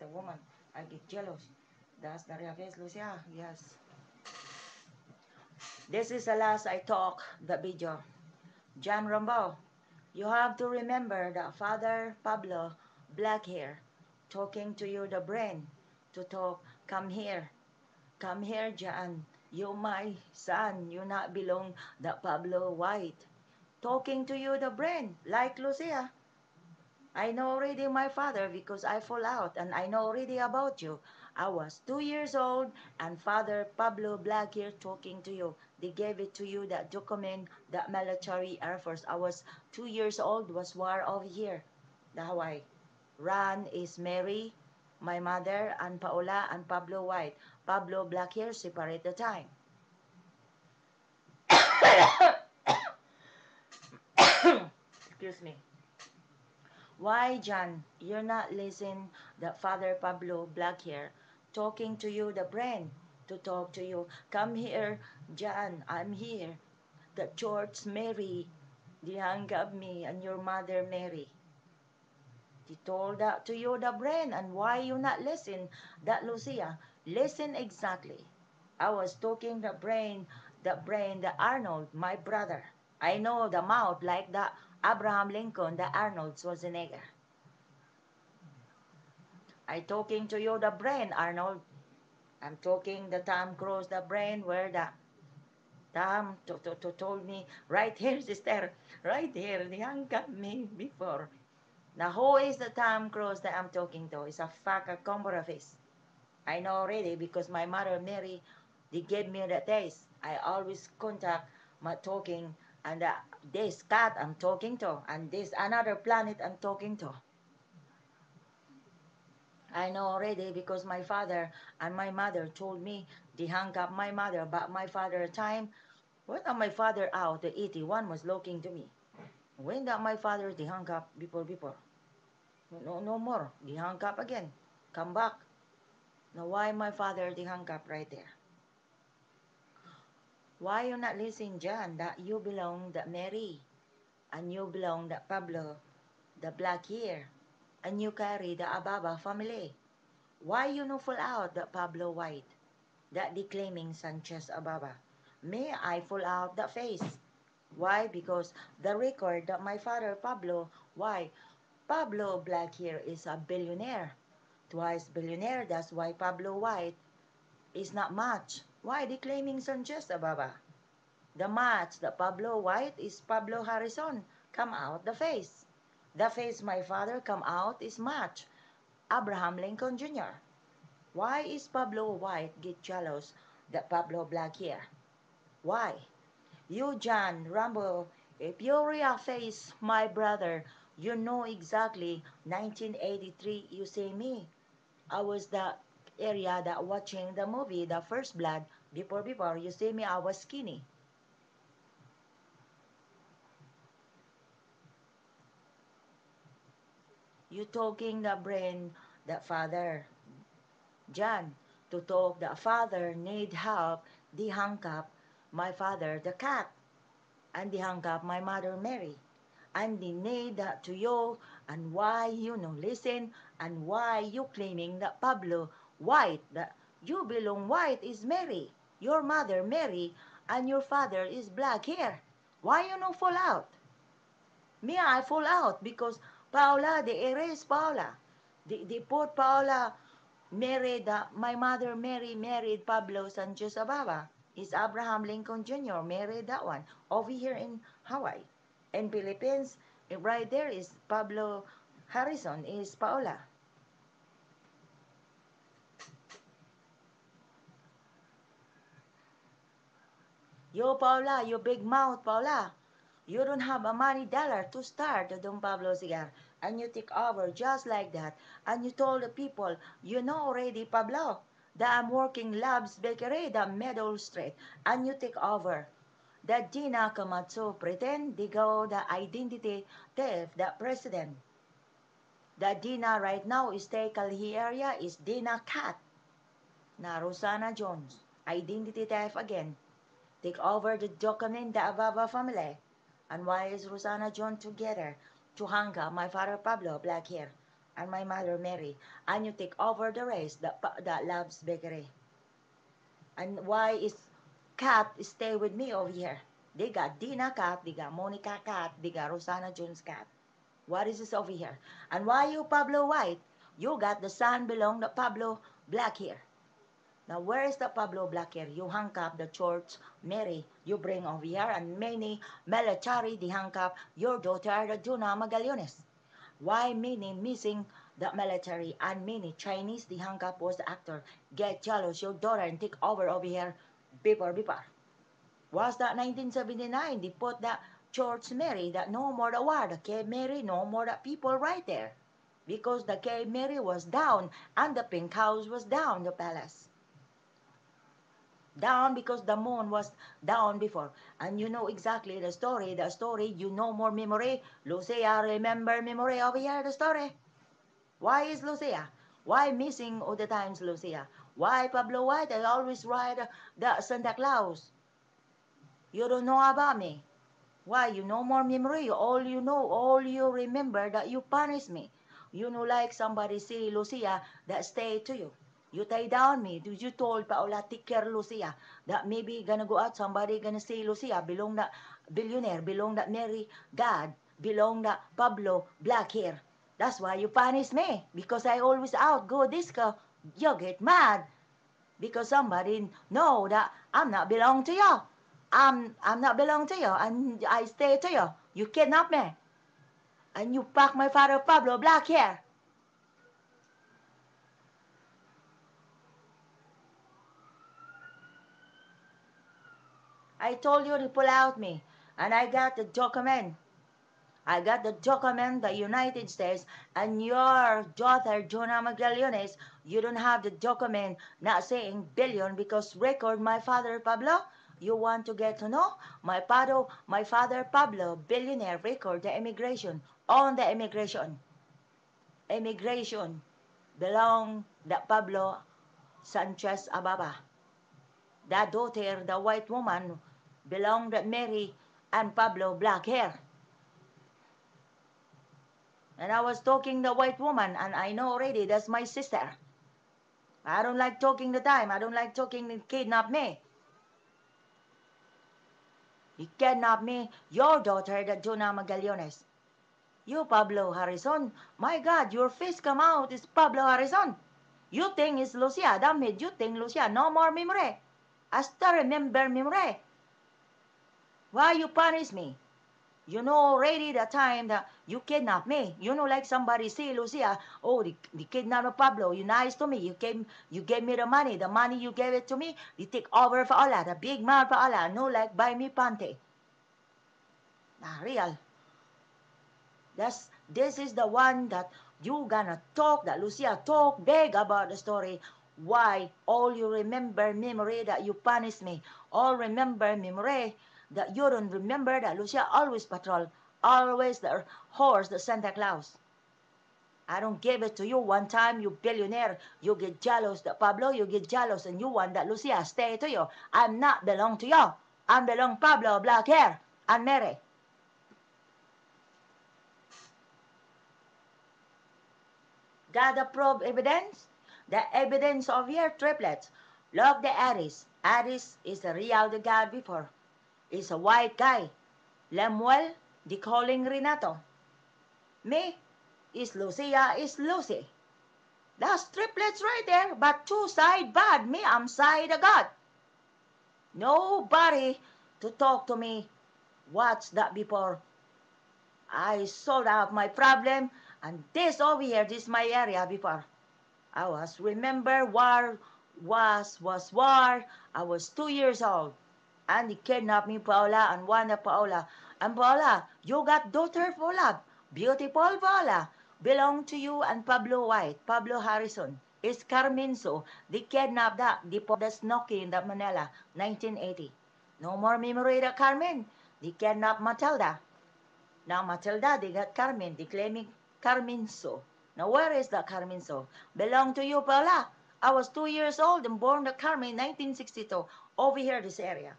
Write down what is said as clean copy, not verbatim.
the woman. I get jealous. That's the real face, Lucia. Yes. This is the last I talk the video. John Rambo, you have to remember that Father Pablo, black hair, talking to you the brain, to talk, come here, John. You my son, you not belong the Pablo White. Talking to you the brain, like Lucia. I know already my father because I fall out and I know already about you. I was 2 years old and Father Pablo Black here talking to you. They gave it to you, that document, that military Air Force. I was 2 years old, was war over here. The Hawaii. Ran is Mary, my mother, and Paola and Pablo White. Pablo Black here separate the time. Excuse me. Why, John, you're not listening that Father Pablo Black here talking to you, the brain, to talk to you. Come here, John, I'm here. The Church Mary, the hang of me and your mother Mary. He told that to you, the brain, and why you not listen? That Lucia, listen exactly. I was talking the Arnold, my brother. I know the mouth like the Abraham Lincoln, the Arnold Schwarzenegger. I talking to you the brain, Arnold. I'm talking the Tom Cruise, the brain, where the Tom told me, right here, sister, right here, they hung up me before. Now, who is the Tom Cruise that I'm talking to? It's a fucker combo face. I know already because my mother, Mary, they gave me the taste. I always contact my talking and this cat I'm talking to and this another planet I'm talking to. I know already because my father and my mother told me they hung up my mother, but my father time, when my father out, the 81 was looking to me. When that my father they hung up before. No more. They hung up again. Come back. Now why my father they hung up right there? Why you not listening, John, that you belong that Mary and you belong that Pablo, the black hair, and you carry the Ababa family? Why you no fall out that Pablo White? That declaiming Sanchez Ababa. May I fall out the face. Why? Because the record that my father Pablo, why? Pablo Black here is a billionaire. Twice billionaire, that's why Pablo White is not much. Why declaiming Sanchez Ababa? The match, the Pablo White is Pablo Harrison. Come out the face. The face my father come out is match. Abraham Lincoln Jr. Why is Pablo White get jealous that Pablo Black here? Why? You, John Rambo, if you real face my brother, you know exactly 1983 you say me. I was the area that watching the movie, The First Blood, before you say me I was skinny. You talking the brain, the father. John, to talk the father need help, the hung up my father, the cat, and the hung up my mother Mary. I'm the need that to you, and why you no listen, and why you claiming that Pablo White, that you belong white is Mary, your mother Mary, and your father is black hair. Why you no fall out? Me, I fall out because Paula, they erase Paula. They put Paula married, my mother Mary married Pablo Sanchez Ababa. Is Abraham Lincoln Jr. married that one over here in Hawaii. In Philippines, right there is Pablo Harrison, is Paula. Yo, Paula, you big mouth, Paula. You don't have a money dollar to start the Don Pablo cigar. And you take over just like that. And you told the people, you know already, Pablo, that I'm working Labs Bakery, the Meadow Street. And you take over. That Gina Kamatsu pretend they go the identity theft, the president. That Dina right now is taken area is Dina Cat. Na Rosana Jones. Identity theft again. Take over the document the Ababa family. And why is Rosana John together to hang up my father Pablo black hair? and my mother Mary, and you take over the rest that loves bakery. And why is Cat stay with me over here? They got Dina Cat, they got Monica Cat, they got Rosanna Jones Cat. What is this over here? And why you Pablo White? You got the son belong to Pablo Black here. Now where is the Pablo Black here? You hang up the church Mary, you bring over here, and many military they hang up your daughter the Juna Magallones. Why many missing the military and many Chinese the hang up was the actor get jealous your daughter and take over here before. Was that 1979? They put that Church Mary that no more the war, the Cape Mary, no more the people right there. Because the Cape Mary was down and the pink house was down, the palace. Down because the moon was down before. And you know exactly the story, you know more memory. Lucia, remember memory over here, the story. Why is Lucia? Why missing all the times, Lucia? Why Pablo White? I always ride the Santa Claus. You don't know about me. Why? You know more memory. All you know, all you remember that you punish me. You know like somebody say, Lucia, that stay to you. You tie down me. You told Paula, take care Lucia. That maybe gonna go out, somebody gonna say, Lucia, belong that billionaire, belong that Mary, God, belong that Pablo, black hair. That's why you punish me. Because I always out, go disco. You get mad. Because somebody know that I'm not belong to you. I'm not belong to you, and I stay to you. You kidnap me, and you pack my father Pablo black hair. I told you to pull out me, and I got the document. I got the document, the United States, and your daughter, Jonah Magallones, you don't have the document not saying billion because record my father Pablo. You want to get to know? My father Pablo, billionaire, record the immigration, on the immigration. Immigration belong the Pablo Sanchez Ababa. That daughter, the white woman, belong that Mary and Pablo black hair. And I was talking the white woman, and I know already that's my sister. I don't like talking the time. I don't like talking the kidnap me. He kidnapped me, your daughter, the Juna Magallones. You, Pablo Harrison. My God, your face come out is Pablo Harrison. You think it's Lucia. Damn it, you think Lucia. No more memory. I still remember memory. Why you punish me? You know already the time that you kidnapped me. You know like somebody say, Lucia, oh, the kidnapped Pablo. You nice to me. You gave me the money. The money you gave it to me, you take over for Allah. The big mouth for Allah. No like buy me pante. Nah, real. This is the one that you gonna talk, that Lucia talk big about the story. Why all you remember memory that you punish me. All remember memory that you don't remember that Lucia always patrol. Always the horse, the Santa Claus. I don't give it to you one time, you billionaire. You get jealous that Pablo, you get jealous and you want that Lucia stay to you. I'm not belong to you. I belong Pablo, black hair, and Mary. Got the proof evidence? The evidence of your triplets. Look the Aris. Aris is a real the god before. Is a white guy. Lemuel, the calling Renato. Me, is Lucia, is Lucy. That's triplets right there, but two side bad. Me, I'm side a god. Nobody to talk to me. What's that before? I solved out my problem, and this over here, this my area before. I was remember war was war. I was 2 years old. And he kidnapped me, Paula, and Wanda Paula. And Paula, you got daughter Paula. Beautiful Paula. Belong to you and Pablo White, Pablo Harrison. It's Carmenzo. They kidnapped that. They put the Snoky in the Manila, 1980. No more memory of Carmen. They kidnapped Matilda. Now Matilda, they got Carmen. They claiming Carmenzo. Now where is the Carmenzo? Belong to you, Paula. I was 2 years old and born the Carmen, 1962. Over here, this area.